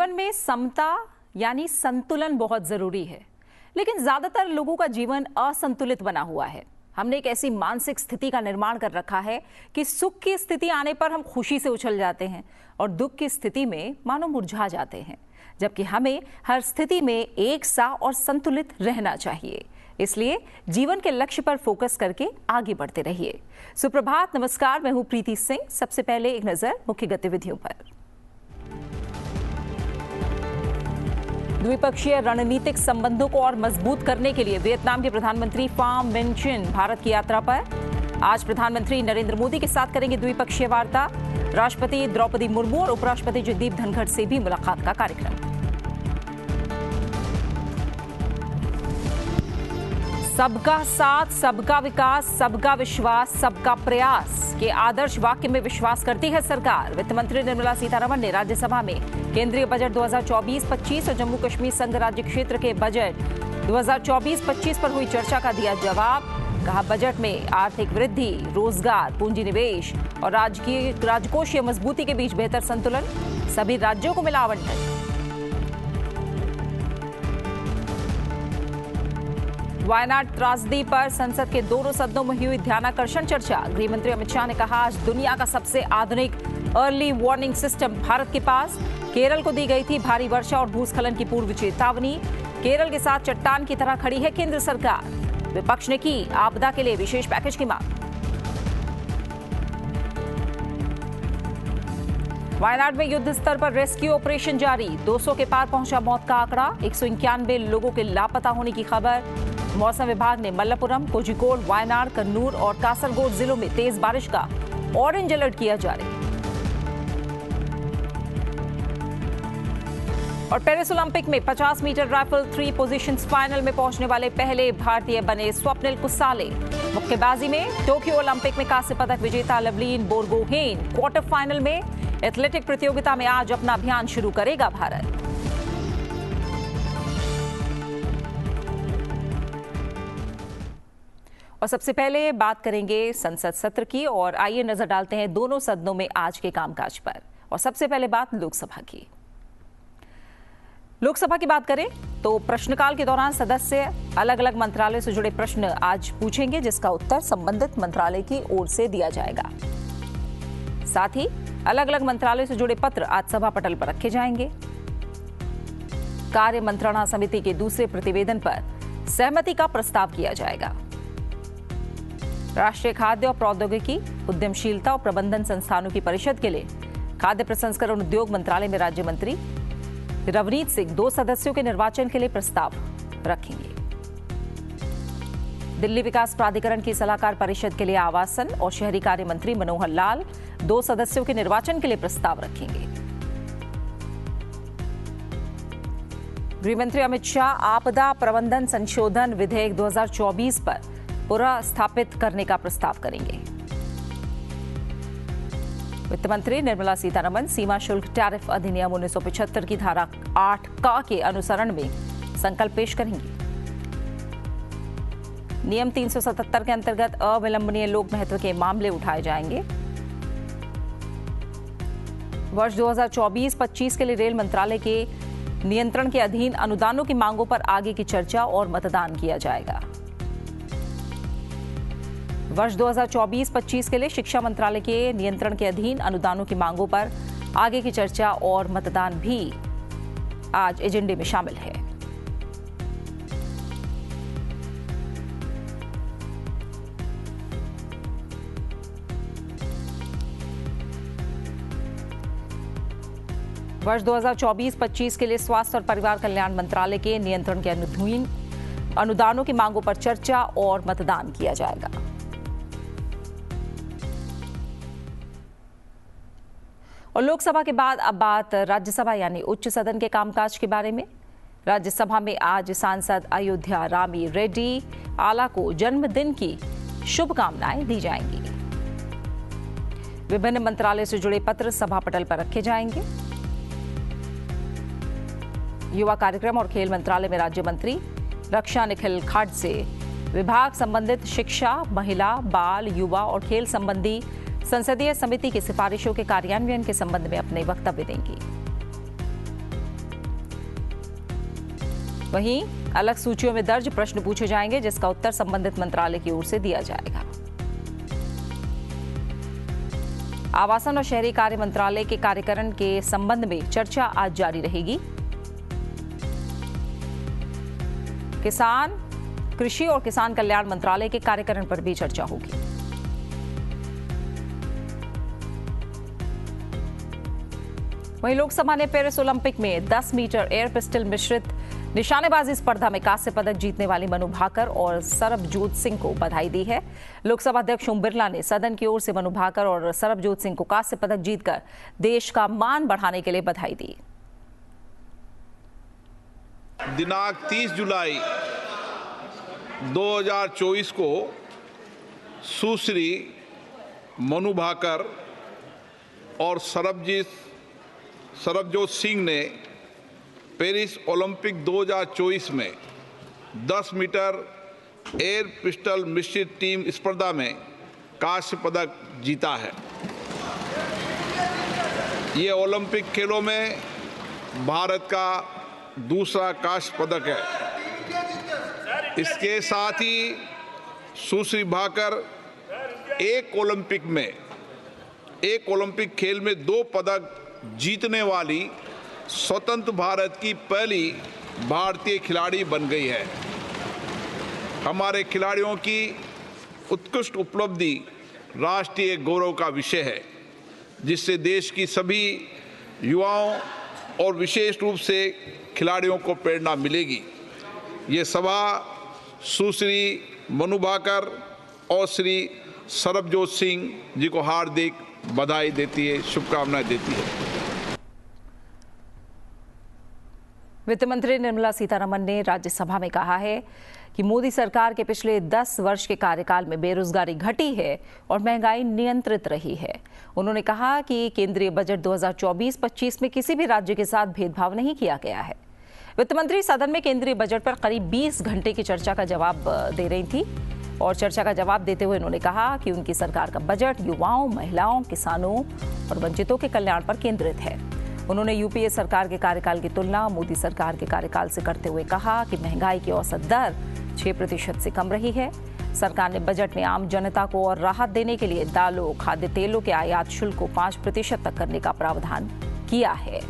जीवन में समता यानी संतुलन बहुत जरूरी है, लेकिन ज्यादातर लोगों का जीवन असंतुलित बना हुआ है। हमने एक ऐसी मानसिक स्थिति का निर्माण कर रखा है कि सुख की स्थिति आने पर हम खुशी से उछल जाते हैं और दुख की स्थिति में मानो मुरझा जाते हैं, जबकि हमें हर स्थिति में एक सा और संतुलित रहना चाहिए। इसलिए जीवन के लक्ष्य पर फोकस करके आगे बढ़ते रहिए। सुप्रभात, नमस्कार, मैं हूं प्रीति सिंह। सबसे पहले एक नजर मुख्य गतिविधियों पर। द्विपक्षीय रणनीतिक संबंधों को और मजबूत करने के लिए वियतनाम के प्रधानमंत्री फाम मिन चिन भारत की यात्रा पर। आज प्रधानमंत्री नरेंद्र मोदी के साथ करेंगे द्विपक्षीय वार्ता। राष्ट्रपति द्रौपदी मुर्मू और उपराष्ट्रपति जगदीप धनखड़ से भी मुलाकात का कार्यक्रम। सबका साथ, सबका विकास, सबका विश्वास, सबका प्रयास के आदर्श वाक्य में विश्वास करती है सरकार। वित्त मंत्री निर्मला सीतारमण ने राज्यसभा में केंद्रीय बजट 2024-25 और जम्मू कश्मीर संघ राज्य क्षेत्र के बजट 2024-25 पर हुई चर्चा का दिया जवाब। कहा, बजट में आर्थिक वृद्धि, रोजगार, पूंजी निवेश और राजकोषीय मजबूती के बीच बेहतर संतुलन, सभी राज्यों को मिला आवंटन। वायनाड त्रासदी पर संसद के दोनों सदनों में हुई ध्यानाकर्षण चर्चा। गृह मंत्री अमित शाह ने कहा, आज दुनिया का सबसे आधुनिक अर्ली वार्निंग सिस्टम भारत के पास। केरल को दी गई थी भारी वर्षा और भूस्खलन की पूर्व चेतावनी। केरल के साथ चट्टान की तरह खड़ी है केंद्र सरकार। विपक्ष ने की आपदा के लिए विशेष पैकेज की मांग। वायनाड में युद्ध स्तर पर रेस्क्यू ऑपरेशन जारी। 200 के पार पहुंचा मौत का आंकड़ा। 191 लोगों के लापता होने की खबर। मौसम विभाग ने मल्लपुरम, कोझिकोड, वायनाड, कन्नूर और कासरगोड जिलों में तेज बारिश का ऑरेंज अलर्ट किया जारी। और पेरिस ओलंपिक में 50 मीटर राइफल 3 पोजीशंस फाइनल में पहुंचने वाले पहले भारतीय बने स्वप्निल कुसाले। मुक्केबाजी में टोक्यो ओलंपिक में कांस्य पदक विजेता लवलीन बोरगोहेन क्वार्टर फाइनल में। एथलेटिक प्रतियोगिता में आज अपना अभियान शुरू करेगा भारत। और सबसे पहले बात करेंगे संसद सत्र की, और आइए नजर डालते हैं दोनों सदनों में आज के कामकाज पर। और सबसे पहले बात लोकसभा की। लोकसभा की बात करें तो प्रश्नकाल के दौरान सदस्य अलग अलग मंत्रालय से जुड़े प्रश्न आज पूछेंगे, जिसका उत्तर संबंधित मंत्रालय की ओर से दिया जाएगा। साथ ही अलग अलग मंत्रालय से जुड़े पत्र आज सभा पटल पर रखे जाएंगे। कार्य मंत्रणा समिति के दूसरे प्रतिवेदन पर सहमति का प्रस्ताव किया जाएगा। राष्ट्रीय खाद्य और प्रौद्योगिकी, उद्यमशीलता और प्रबंधन संस्थानों की परिषद के लिए खाद्य प्रसंस्करण उद्योग मंत्रालय में राज्य मंत्री रवनीत सिंह 2 सदस्यों के निर्वाचन के लिए प्रस्ताव रखेंगे। दिल्ली विकास प्राधिकरण की सलाहकार परिषद के लिए आवासन और शहरी कार्य मंत्री मनोहर लाल 2 सदस्यों के निर्वाचन के लिए प्रस्ताव रखेंगे। गृह मंत्री अमित शाह आपदा प्रबंधन संशोधन विधेयक 2024 पर पुनर्स्थापित करने का प्रस्ताव करेंगे। वित्त मंत्री निर्मला सीतारमण सीमा शुल्क टैरिफ अधिनियम 1975 की धारा 8 का के अनुसरण में संकल्प पेश करेंगी। नियम 377 के अंतर्गत अविलंबनीय लोक महत्व के मामले उठाए जाएंगे। वर्ष 2024-25 के लिए रेल मंत्रालय के नियंत्रण के अधीन अनुदानों की मांगों पर आगे की चर्चा और मतदान किया जाएगा। वर्ष 2024-25 के लिए शिक्षा मंत्रालय के नियंत्रण के अधीन अनुदानों की मांगों पर आगे की चर्चा और मतदान भी आज एजेंडे में शामिल है। वर्ष 2024-25 के लिए स्वास्थ्य और परिवार कल्याण मंत्रालय के नियंत्रण के अधीन अनुदानों की मांगों पर चर्चा और मतदान किया जाएगा। और लोकसभा के बाद अब बात राज्यसभा यानी उच्च सदन के कामकाज के बारे में। राज्यसभा में आज सांसद अयोध्या रामी रेड्डी आला को जन्मदिन की शुभकामनाएं दी जाएंगी। विभिन्न मंत्रालय से जुड़े पत्र सभा पटल पर रखे जाएंगे। युवा कार्यक्रम और खेल मंत्रालय में राज्य मंत्री रक्षा निखिल खड़से विभाग संबंधित शिक्षा, महिला, बाल, युवा और खेल संबंधी संसदीय समिति की सिफारिशों के कार्यान्वयन के संबंध में अपने वक्तव्य देंगी। वहीं अलग सूचियों में दर्ज प्रश्न पूछे जाएंगे, जिसका उत्तर संबंधित मंत्रालय की ओर से दिया जाएगा। आवासन और शहरी कार्य मंत्रालय के कार्यकरण के संबंध में चर्चा आज जारी रहेगी। कृषि और किसान कल्याण मंत्रालय के कार्यकरण पर भी चर्चा होगी। वहीं लोकसभा ने पेरिस ओलंपिक में 10 मीटर एयर पिस्टल मिश्रित निशानेबाजी स्पर्धा में कांस्य पदक जीतने वाली मनु भाकर और सरबजोत सिंह को बधाई दी है। लोकसभा अध्यक्ष ओम बिरला ने सदन की ओर से मनु भाकर और सरबजोत सिंह को कांस्य पदक जीतकर देश का मान बढ़ाने के लिए बधाई दी। दिनांक 30 जुलाई 2024 को सुश्री मनु भाकर और सरबजोत सिंह ने पेरिस ओलंपिक 2024 में 10 मीटर एयर पिस्टल मिश्रित टीम स्पर्धा में कांस्य पदक जीता है। ये ओलंपिक खेलों में भारत का दूसरा कांस्य पदक है। इसके साथ ही सुश्री भाकर एक ओलंपिक खेल में 2 पदक जीतने वाली स्वतंत्र भारत की पहली भारतीय खिलाड़ी बन गई है। हमारे खिलाड़ियों की उत्कृष्ट उपलब्धि राष्ट्रीय गौरव का विषय है, जिससे देश की सभी युवाओं और विशेष रूप से खिलाड़ियों को प्रेरणा मिलेगी। ये सभा सुश्री मनु भाकर और श्री सरबजोत सिंह जी को हार्दिक बधाई देती है, शुभकामनाएं देती है। वित्त मंत्री निर्मला सीतारमण ने राज्यसभा में कहा है कि मोदी सरकार के पिछले 10 वर्ष के कार्यकाल में बेरोजगारी घटी है और महंगाई नियंत्रित रही है। उन्होंने कहा कि केंद्रीय बजट 2024-25 में किसी भी राज्य के साथ भेदभाव नहीं किया गया है। वित्त मंत्री सदन में केंद्रीय बजट पर करीब 20 घंटे की चर्चा का जवाब दे रही थी और चर्चा का जवाब देते हुए उन्होंने कहा कि उनकी सरकार का बजट युवाओं, महिलाओं, किसानों और वंचितों के कल्याण पर केंद्रित है। उन्होंने यूपीए सरकार के कार्यकाल की तुलना मोदी सरकार के कार्यकाल से करते हुए कहा कि महंगाई की औसत दर 6% से कम रही है। सरकार ने बजट में आम जनता को और राहत देने के लिए दालों, खाद्य तेलों के आयात शुल्क को 5% तक करने का प्रावधान किया है।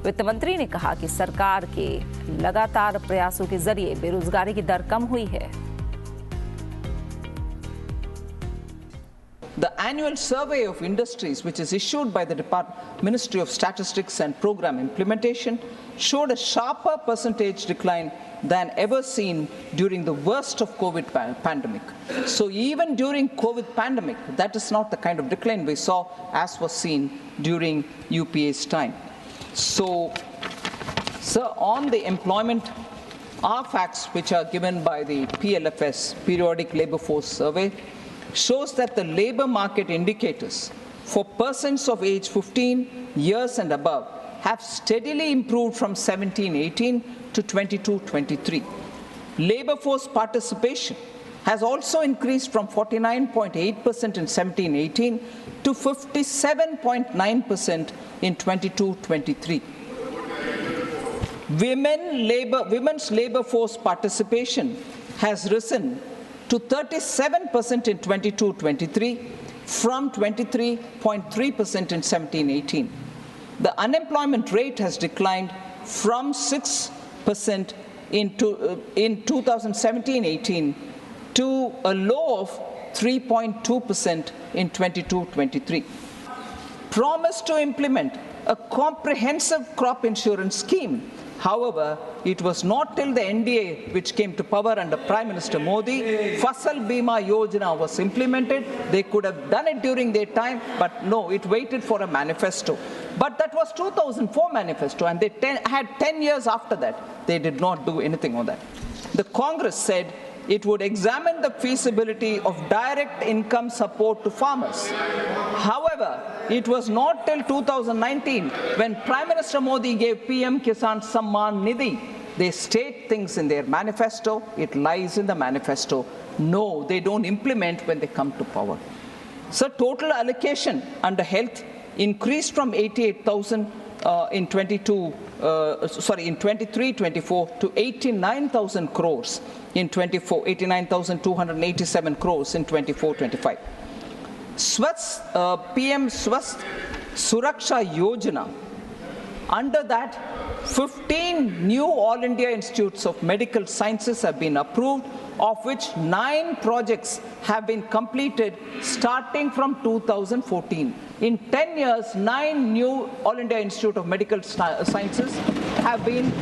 वित्त मंत्री ने कहा कि सरकार के लगातार प्रयासों के जरिए बेरोजगारी की दर कम हुई है। The annual survey of industries, which is issued by the Ministry of Statistics and Program Implementation, showed a sharper percentage decline than ever seen during the worst of COVID pandemic. So even during COVID pandemic, that is not the kind of decline we saw as was seen during UPA's time. So, sir, on the employment, our facts which are given by the PLFS, Periodic Labour Force Survey, shows that the labour market indicators for persons of age 15 years and above have steadily improved from 17-18 to 22-23. Labour force participation has also increased from 49.8% in 17-18 to 57.9% in 22-23. Women's labour force participation has risen to 37% in 22-23 from 23.3% in 17-18. The unemployment rate has declined from 6% in 2017-18 to a low of 3.2% in 22-23. Promise to implement a comprehensive crop insurance scheme. However, it was not till the NDA, which came to power under Prime Minister Modi, Fasal Bima Yojana was implemented. They could have done it during their time, but no, it waited for a manifesto. But that was 2004 manifesto, and they had 10 years after that. They did not do anything on that. The Congress said it would examine the feasibility of direct income support to farmers. However, it was not till 2019 when Prime Minister Modi gave PM Kisan Samman Nidhi. They state things in their manifesto, it lies in the manifesto. No, they don't implement when they come to power. So total allocation under health increased from 88,000 in 23-24 to 89,000 crores in 24, 89,287 crores in 24-25. PM Swasth Suraksha Yojana. Under that, 15 new All India Institutes of Medical Sciences have been approved, of which 9 projects have been completed starting from 2014. In 10 years, 9 new All India Institute of Medical Sciences have been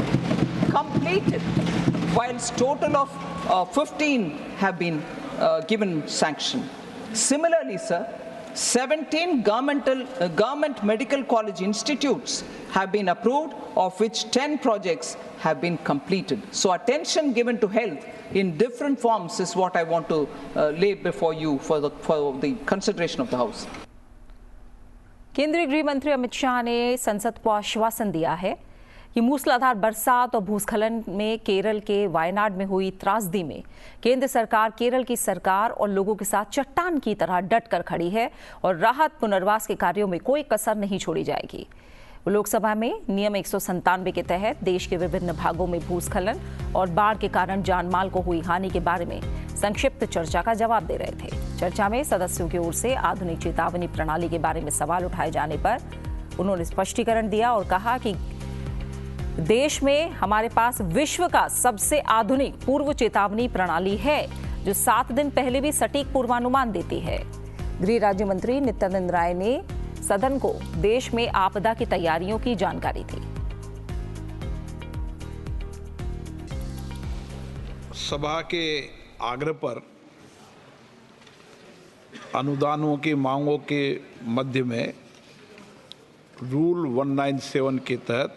completed, whilst total of 15 have been given sanction. Similarly, sir, 17 government medical college institutes have been approved, of which 10 projects have been completed. So attention given to health in different forms is what I want to lay before you for the consideration of the House. केंद्रीय गृह मंत्री अमित शाह ने संसद को आश्वासन दिया है कि मूसलाधार बरसात और भूस्खलन में केरल के वायनाड में हुई त्रासदी में केंद्र सरकार केरल की सरकार और लोगों के साथ चट्टान की तरह डटकर खड़ी है और राहत पुनर्वास के कार्यों में कोई कसर नहीं छोड़ी जाएगी। लोकसभा में नियम 197 के तहत देश के विभिन्न भागों में भूस्खलन और बाढ़ के कारण जानमाल को हुई हानि के बारे में संक्षिप्त चर्चा का जवाब दे रहे थे। चर्चा में सदस्यों की ओर से आधुनिक चेतावनी प्रणाली के बारे में सवाल उठाए जाने पर उन्होंने स्पष्टीकरण दिया और कहा कि देश में हमारे पास विश्व का सबसे आधुनिक पूर्व चेतावनी प्रणाली है, जो 7 दिन पहले भी सटीक पूर्वानुमान देती है। गृह राज्य मंत्री नित्यानंद राय ने सदन को देश में आपदा की तैयारियों की जानकारी दी। सभा के आग्रह पर अनुदानों की मांगों के मध्य में रूल 197 के तहत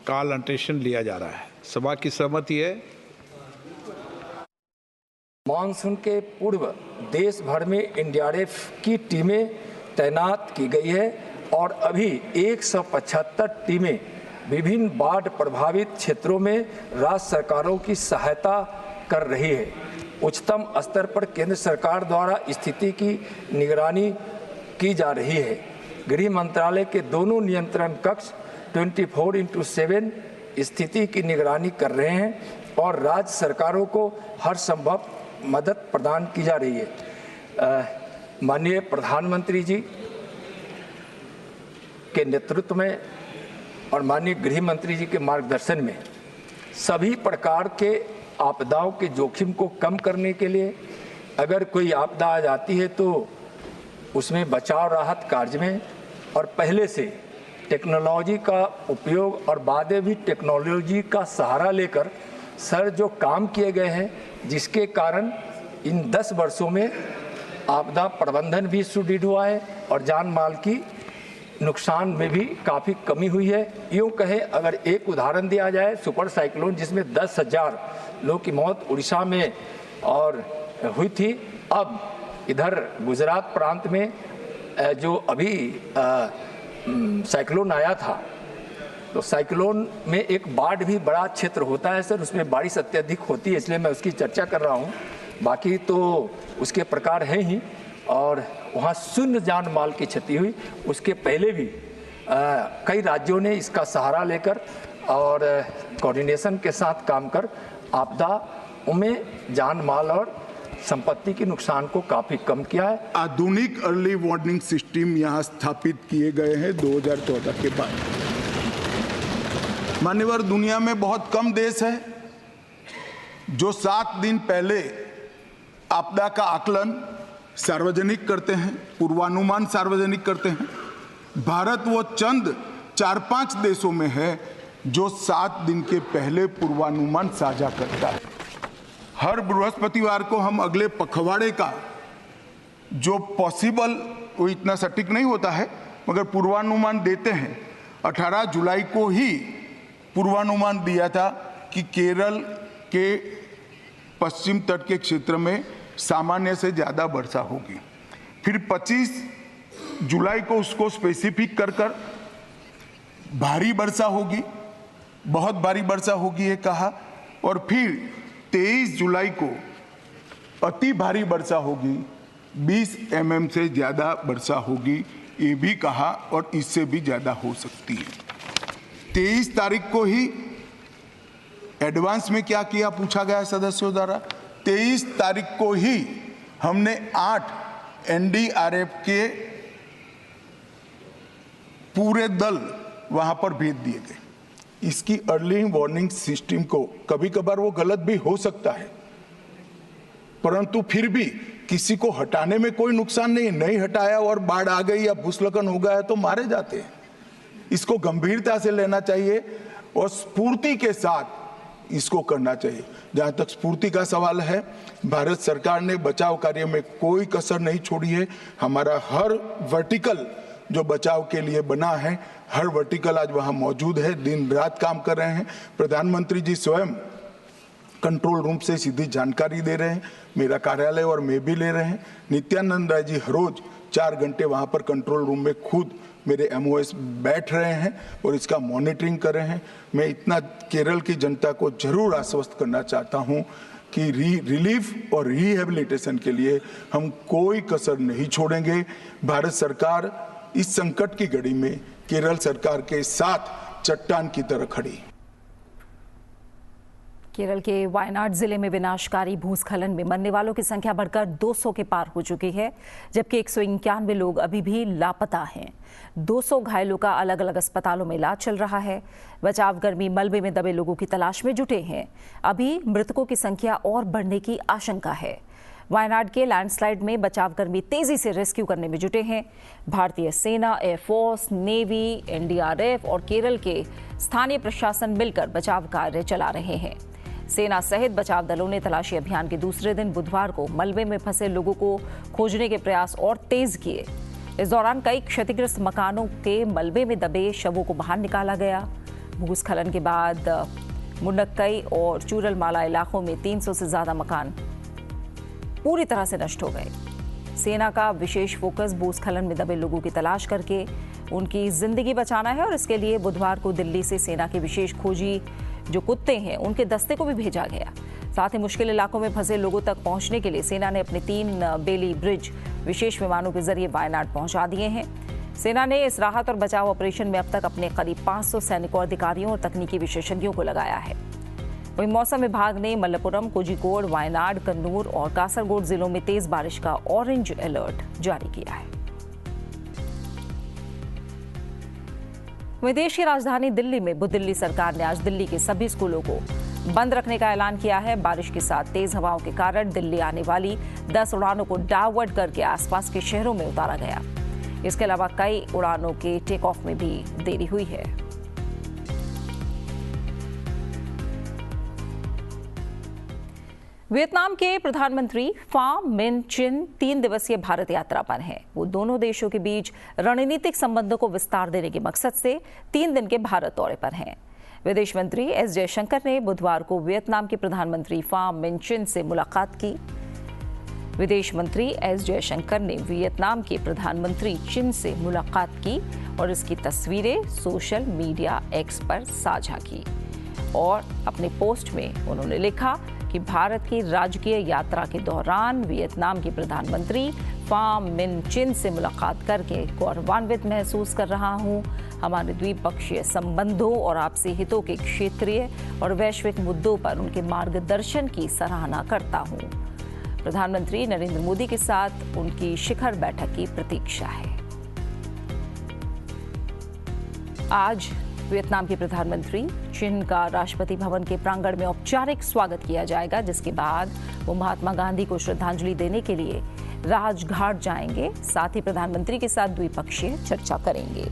कॉल अटेंशन लिया जा रहा है। सभा की सहमति है। मानसून के पूर्व देश भर में एनडीआरएफ की टीमें तैनात की गई है और अभी 175 टीमें विभिन्न बाढ़ प्रभावित क्षेत्रों में राज्य सरकारों की सहायता कर रही है। उच्चतम स्तर पर केंद्र सरकार द्वारा स्थिति की निगरानी की जा रही है। गृह मंत्रालय के दोनों नियंत्रण कक्ष 24/7 स्थिति की निगरानी कर रहे हैं और राज्य सरकारों को हर संभव मदद प्रदान की जा रही है। माननीय प्रधानमंत्री जी के नेतृत्व में और माननीय गृह मंत्री जी के मार्गदर्शन में सभी प्रकार के आपदाओं के जोखिम को कम करने के लिए अगर कोई आपदा आ जाती है तो उसमें बचाव राहत कार्य में और पहले से टेक्नोलॉजी का उपयोग और बाद में भी टेक्नोलॉजी का सहारा लेकर सर जो काम किए गए हैं, जिसके कारण इन 10 वर्षों में आपदा प्रबंधन भी सुदृढ़ हुआ है और जान माल की नुकसान में भी काफ़ी कमी हुई है। यूँ कहें अगर एक उदाहरण दिया जाए, सुपर साइक्लोन जिसमें 10,000 लोगों की मौत उड़ीसा में और हुई थी, अब इधर गुजरात प्रांत में जो अभी साइक्लोन आया था, तो साइक्लोन में एक बाढ़ भी बड़ा क्षेत्र होता है सर, उसमें बारिश अत्यधिक होती है, इसलिए मैं उसकी चर्चा कर रहा हूँ। बाकी तो उसके प्रकार हैं ही और वहाँ शून्य जान माल की क्षति हुई। उसके पहले भी कई राज्यों ने इसका सहारा लेकर और कोऑर्डिनेशन के साथ काम कर आपदा में जान माल और संपत्ति के नुकसान को काफी कम किया है। आधुनिक अर्ली वार्निंग सिस्टम यहाँ स्थापित किए गए हैं 2014 के बाद। मान्यवर, दुनिया में बहुत कम देश है जो 7 दिन पहले आपदा का आकलन सार्वजनिक करते हैं, पूर्वानुमान सार्वजनिक करते हैं। भारत वो चंद 4-5 देशों में है जो 7 दिन के पहले पूर्वानुमान साझा करता है। हर बृहस्पतिवार को हम अगले पखवाड़े का जो पॉसिबल, वो इतना सटीक नहीं होता है मगर पूर्वानुमान देते हैं। 18 जुलाई को ही पूर्वानुमान दिया था कि केरल के पश्चिम तट के क्षेत्र में सामान्य से ज़्यादा वर्षा होगी। फिर 25 जुलाई को उसको स्पेसिफिक कर भारी वर्षा होगी, बहुत भारी वर्षा होगी ये कहा, और फिर 23 जुलाई को अति भारी वर्षा होगी, 20 mm से ज़्यादा वर्षा होगी ये भी कहा और इससे भी ज़्यादा हो सकती है। 23 तारीख को ही एडवांस में क्या किया पूछा गया सदस्यों द्वारा। 23 तारीख को ही हमने 8 एनडीआरएफ के पूरे दल वहां पर भेज दिए गए। इसकी अर्ली वार्निंग सिस्टम को कभी कभार वो गलत भी हो सकता है, परंतु फिर भी किसी को हटाने में कोई नुकसान नहीं हटाया और बाढ़ आ गई या भूस्खलन हो गया तो मारे जाते हैं। इसको गंभीरता से लेना चाहिए और स्फूर्ति के साथ इसको करना चाहिए। जहां तक स्फूर्ति का सवाल है, भारत सरकार ने बचाव कार्य में कोई कसर नहीं छोड़ी है। हमारा हर वर्टिकल जो बचाव के लिए बना है, हर वर्टिकल आज वहां मौजूद है, दिन रात काम कर रहे हैं। प्रधानमंत्री जी स्वयं कंट्रोल रूम से सीधी जानकारी दे रहे हैं, मेरा कार्यालय और मैं भी ले रहे हैं। नित्यानंद राय जी हर रोज 4 घंटे वहां पर कंट्रोल रूम में खुद मेरे एमओएस बैठ रहे हैं और इसका मॉनिटरिंग कर रहे हैं। मैं इतना केरल की जनता को जरूर आश्वस्त करना चाहता हूं कि रिलीफ और रिहेबिलिटेशन के लिए हम कोई कसर नहीं छोड़ेंगे। भारत सरकार इस संकट की घड़ी में केरल सरकार के साथ चट्टान की तरह खड़ी। केरल के वायनाड जिले में विनाशकारी भूस्खलन में मरने वालों की संख्या बढ़कर 200 के पार हो चुकी है, जबकि 191 लोग अभी भी लापता हैं। 200 घायलों का अलग अलग अस्पतालों में इलाज चल रहा है। बचाव कर्मी मलबे में दबे लोगों की तलाश में जुटे हैं। अभी मृतकों की संख्या और बढ़ने की आशंका है। वायनाड के लैंडस्लाइड में बचाव कर्मी तेजी से रेस्क्यू करने में जुटे हैं। भारतीय सेना, एयरफोर्स, नेवी, एनडीआरएफ और केरल के स्थानीय प्रशासन मिलकर बचाव कार्य चला रहे हैं। सेना सहित बचाव दलों ने तलाशी अभियान के दूसरे दिन बुधवार को मलबे में फंसे लोगों को खोजने के प्रयास और तेज किए। इस दौरान कई क्षतिग्रस्त मकानों के मलबे में दबे शवों को बाहर निकाला गया। भूस्खलन के बाद मुंडक्कई और चूरलमाला इलाकों में 300 से ज्यादा मकान पूरी तरह से नष्ट हो गए। सेना का विशेष फोकस भूस्खलन में दबे लोगों की तलाश करके उनकी जिंदगी बचाना है और इसके लिए बुधवार को दिल्ली से सेना के विशेष खोजी जो कुत्ते हैं उनके दस्ते को भी भेजा गया। साथ ही मुश्किल इलाकों में फंसे लोगों तक पहुंचने के लिए सेना ने अपने 3 बेली ब्रिज विशेष विमानों के जरिए वायनाड पहुंचा दिए हैं। सेना ने इस राहत और बचाव ऑपरेशन में अब तक अपने करीब 500 सैनिकों, अधिकारियों और तकनीकी विशेषज्ञों को लगाया है। वहीं मौसम विभाग ने मलप्पुरम, कोझिकोड, वायनाड, कन्नूर और कासरगोड जिलों में तेज बारिश का ऑरेंज अलर्ट जारी किया है। देश की राजधानी दिल्ली में बुद्दिल्ली सरकार ने आज दिल्ली के सभी स्कूलों को बंद रखने का ऐलान किया है। बारिश के साथ तेज हवाओं के कारण दिल्ली आने वाली 10 उड़ानों को डाइवर्ट करके आसपास के शहरों में उतारा गया। इसके अलावा कई उड़ानों के टेक ऑफ में भी देरी हुई है। वियतनाम के प्रधानमंत्री फाम मिन चिन 3 दिवसीय भारत यात्रा पर हैं। वो दोनों देशों के बीच रणनीतिक संबंधों को विस्तार देने के मकसद से 3 दिन के भारत दौरे पर हैं। विदेश मंत्री एस जयशंकर ने बुधवार को वियतनाम के प्रधानमंत्री फाम मिन चिन से मुलाकात की। विदेश मंत्री एस जयशंकर ने वियतनाम के प्रधानमंत्री चिन से मुलाकात की और इसकी तस्वीरें सोशल मीडिया एक्स पर साझा की और अपने पोस्ट में उन्होंने लिखा कि भारत की राजकीय यात्रा के दौरान वियतनाम के प्रधानमंत्री फाम मिन चिन से मुलाकात करके गौरवान्वित महसूस कर रहा हूं। हमारे द्विपक्षीय संबंधों और आपसी हितों के क्षेत्रीय और वैश्विक मुद्दों पर उनके मार्गदर्शन की सराहना करता हूं। प्रधानमंत्री नरेंद्र मोदी के साथ उनकी शिखर बैठक की प्रतीक्षा है। आज वियतनाम के प्रधानमंत्री चिन का राष्ट्रपति भवन के प्रांगण में औपचारिक स्वागत किया जाएगा, जिसके बाद वो महात्मा गांधी को श्रद्धांजलि देने के लिए राजघाट जाएंगे। साथ ही प्रधानमंत्री के साथ द्विपक्षीय चर्चा करेंगे,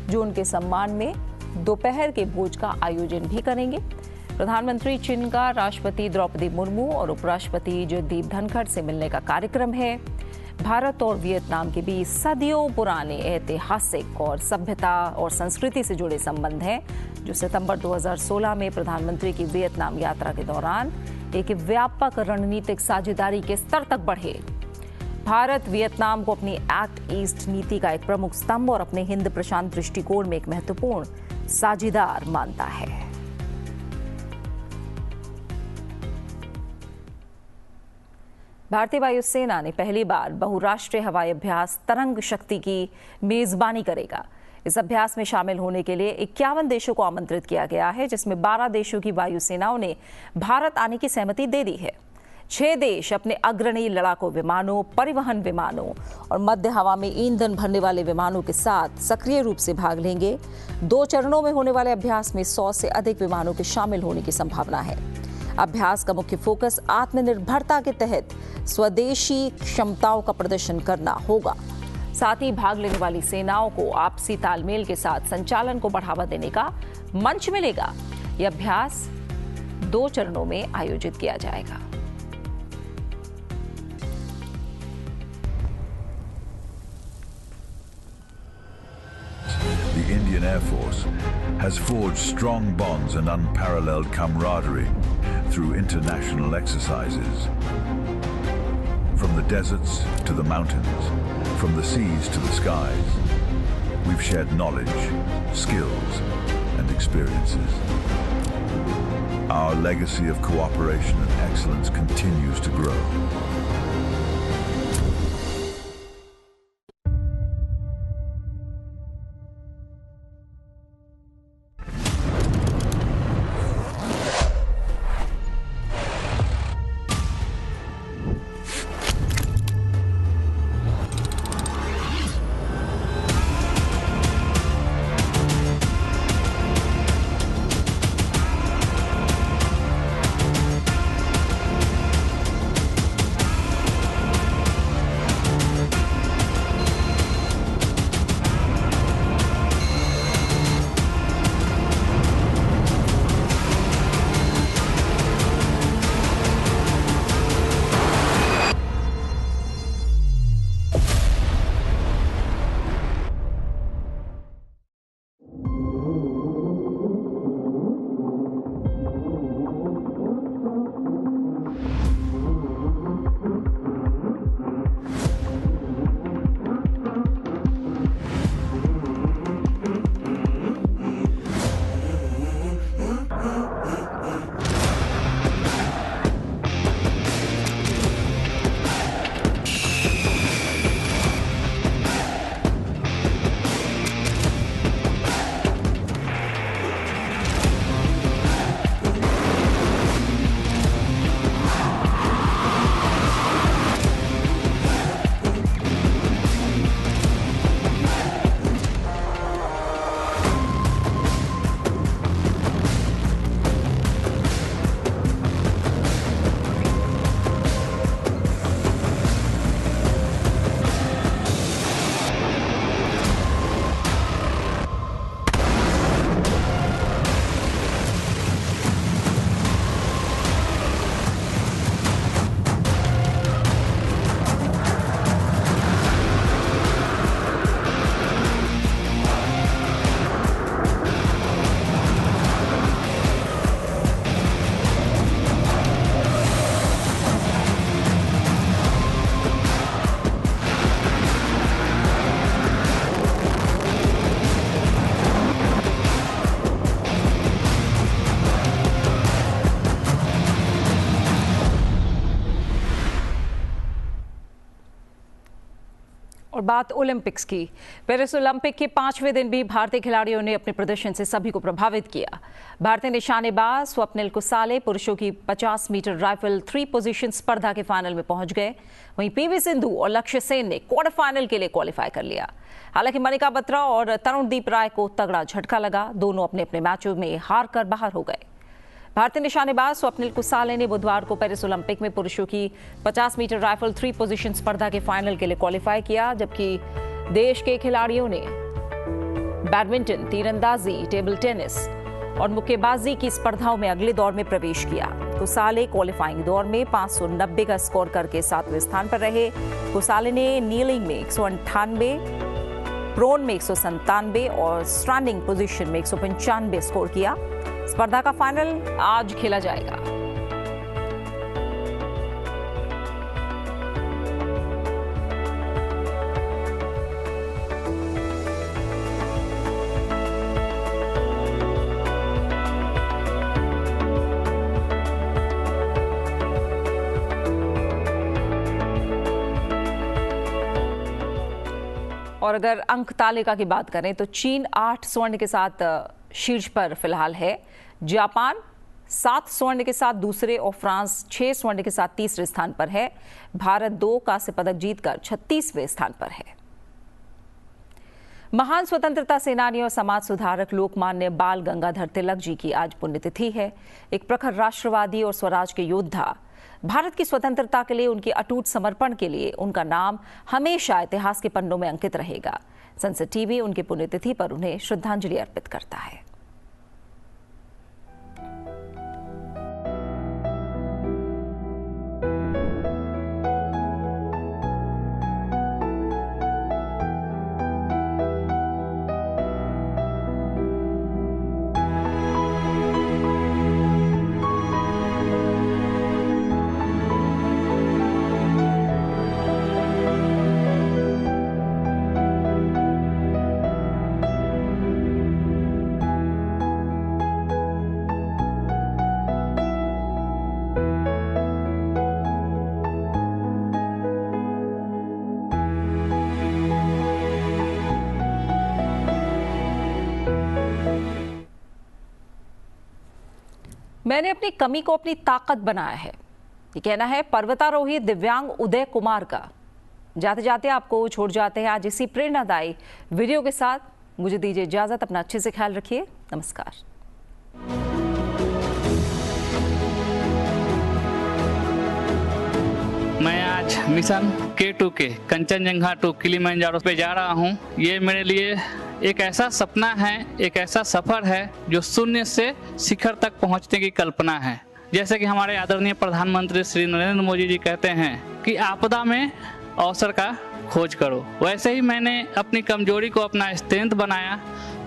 जो उनके सम्मान में दोपहर के भोज का आयोजन भी करेंगे। प्रधानमंत्री चिन का राष्ट्रपति द्रौपदी मुर्मू और उपराष्ट्रपति जगदीप धनखड़ से मिलने का कार्यक्रम है। भारत और वियतनाम के बीच सदियों पुराने ऐतिहासिक और सभ्यता और संस्कृति से जुड़े संबंध हैं, जो सितंबर 2016 में प्रधानमंत्री की वियतनाम यात्रा के दौरान एक व्यापक रणनीतिक साझेदारी के स्तर तक बढ़े। भारत वियतनाम को अपनी एक्ट ईस्ट नीति का एक प्रमुख स्तंभ और अपने हिंद प्रशांत दृष्टिकोण में एक महत्वपूर्ण साझेदार मानता है। भारतीय वायुसेना ने पहली बार बहुराष्ट्रीय हवाई अभ्यास तरंग शक्ति की मेजबानी करेगा। इस अभ्यास में शामिल होने के लिए 51 देशों को आमंत्रित किया गया है, जिसमें 12 देशों की वायुसेनाओं ने भारत आने की सहमति दे दी है। 6 देश अपने अग्रणी लड़ाकू विमानों, परिवहन विमानों और मध्य हवा में ईंधन भरने वाले विमानों के साथ सक्रिय रूप से भाग लेंगे। 2 चरणों में होने वाले अभ्यास में 100 से अधिक विमानों के शामिल होने की संभावना है। अभ्यास का मुख्य फोकस आत्मनिर्भरता के तहत स्वदेशी क्षमताओं का प्रदर्शन करना होगा। साथ ही भाग लेने वाली सेनाओं को आपसी तालमेल के साथ संचालन को बढ़ावा देने का मंच मिलेगा। यह अभ्यास 2 चरणों में आयोजित किया जाएगा। The Indian Air Force has forged strong bonds and unparalleled camaraderie through international exercises. From the deserts to the mountains, from the seas to the skies, we've shared knowledge, skills, and experiences. Our legacy of cooperation and excellence continues to grow. और बात Olympics की। Paris Olympic के 5वें दिन भी भारतीय खिलाड़ियों ने अपने प्रदर्शन से सभी को प्रभावित किया। भारतीय निशानेबाज स्वप्निल कुसाले पुरुषों की 50 मीटर राइफल 3 पोजीशन स्पर्धा के फाइनल में पहुंच गए। वहीं पीवी सिंधु और लक्ष्य सेन ने क्वार्टर फाइनल के लिए क्वालिफाई कर लिया। हालांकि मनिका बत्रा और तरुणदीप राय को तगड़ा झटका लगा। दोनों अपने अपने मैचों में हार कर बाहर हो गए। भारतीय निशानेबाज स्वप्निल कुसाले ने बुधवार को पेरिस ओलंपिक में पुरुषों की 50 मीटर राइफल 3 पोजीशन स्पर्धा के फाइनल के लिए क्वालिफाई किया, जबकि देश के खिलाड़ियों ने बैडमिंटन, तीरंदाजी, टेबल टेनिस और मुक्केबाजी की स्पर्धाओं में अगले दौर में प्रवेश किया। कुसाले क्वालिफाइंग दौर में 590 का स्कोर करके 7वें स्थान पर रहे। कुसाले ने नीलिंग में 198, प्रोन में 197 और स्टैंडिंग पोजीशन में 195 स्कोर किया। स्पर्धा का फाइनल आज खेला जाएगा। और अगर अंक तालिका की बात करें तो चीन 8 स्वर्ण के साथ शीर्ष पर फिलहाल है, जापान 7 स्वर्ण के साथ दूसरे और फ्रांस 6 स्वर्ण के साथ तीसरे स्थान पर है। भारत 2 कांस्य पदक जीतकर 36वें स्थान पर है। महान स्वतंत्रता सेनानी और समाज सुधारक लोकमान्य बाल गंगाधर तिलक जी की आज पुण्यतिथि है। एक प्रखर राष्ट्रवादी और स्वराज के योद्धा, भारत की स्वतंत्रता के लिए उनके अटूट समर्पण के लिए उनका नाम हमेशा इतिहास के पन्नों में अंकित रहेगा। संसद टीवी उनकी पुण्यतिथि पर उन्हें श्रद्धांजलि अर्पित करता है। मैंने अपनी कमी को अपनी ताकत बनाया है, ये कहना है पर्वतारोही दिव्यांग उदय कुमार का। जाते जाते आपको छोड़ जाते हैं आज इसी प्रेरणादायी वीडियो के साथ। मुझे दीजिए इजाजत, अपना अच्छे से ख्याल रखिए। नमस्कार। मैं आज मिशन K2 के कंचनजंगा टू किलिमंजारो पे जा रहा हूँ। ये मेरे लिए एक ऐसा सपना है, एक ऐसा सफर है जो शून्य से शिखर तक पहुंचने की कल्पना है। जैसे कि हमारे आदरणीय प्रधानमंत्री श्री नरेंद्र मोदी जी कहते हैं कि आपदा में अवसर का खोज करो, वैसे ही मैंने अपनी कमजोरी को अपना स्ट्रेंथ बनाया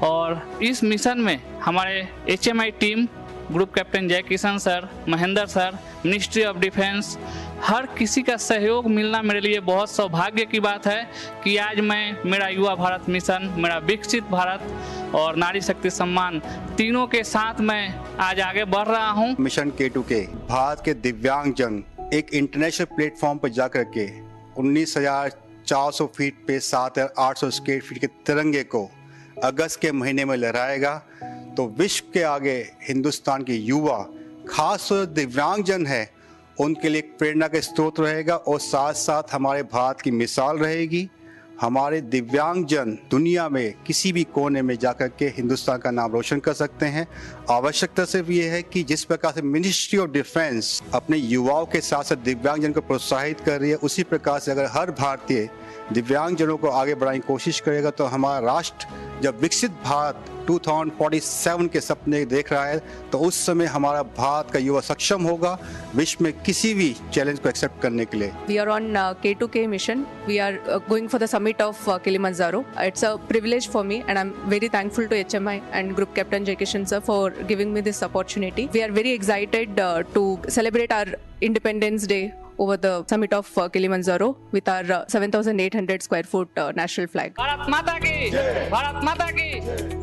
और इस मिशन में हमारे HMI team, group captain Jai Kishan sir, Mahendra sir, ministry of defence, हर किसी का सहयोग मिलना मेरे लिए बहुत सौभाग्य की बात है कि आज मैं मेरा युवा भारत मिशन, मेरा विकसित भारत और नारी शक्ति सम्मान तीनों के साथ मैं आज आगे बढ़ रहा हूं। मिशन K2 के भारत के दिव्यांगजन एक इंटरनेशनल प्लेटफॉर्म पर जाकर के 19,400 फीट पे 7,800 स्क्वायर फीट के तिरंगे को अगस्त के महीने में लहराएगा तो विश्व के आगे हिंदुस्तान के युवा, खास तौर दिव्यांगजन है, उनके लिए एक प्रेरणा का स्रोत रहेगा और साथ साथ हमारे भारत की मिसाल रहेगी। हमारे दिव्यांगजन दुनिया में किसी भी कोने में जाकर के हिंदुस्तान का नाम रोशन कर सकते हैं। आवश्यकता सिर्फ ये है कि जिस प्रकार से मिनिस्ट्री ऑफ डिफेंस अपने युवाओं के साथ साथ दिव्यांगजन को प्रोत्साहित कर रही है, उसी प्रकार से अगर हर भारतीय दिव्यांगजनों को आगे बढ़ाने की कोशिश करेगा तो हमारा राष्ट्र जब विकसित भारत 2047 के सपने देख रहा है तो उस समय हमारा भारत का युवा सक्षम होगा विश्व में किसी भी चैलेंज को एक्सेप्ट करने के लिए। We are on K2K mission. We are going for the summit of Kilimanjaro. It's a privilege for me and I'm very thankful to HMI and Group Captain Jai Kishan sir for giving me this opportunity. We are very excited to celebrate our Independence Day over the summit of Kilimanjaro with our 7,800 square foot national flag. Bharat माता की जय! भारत माता की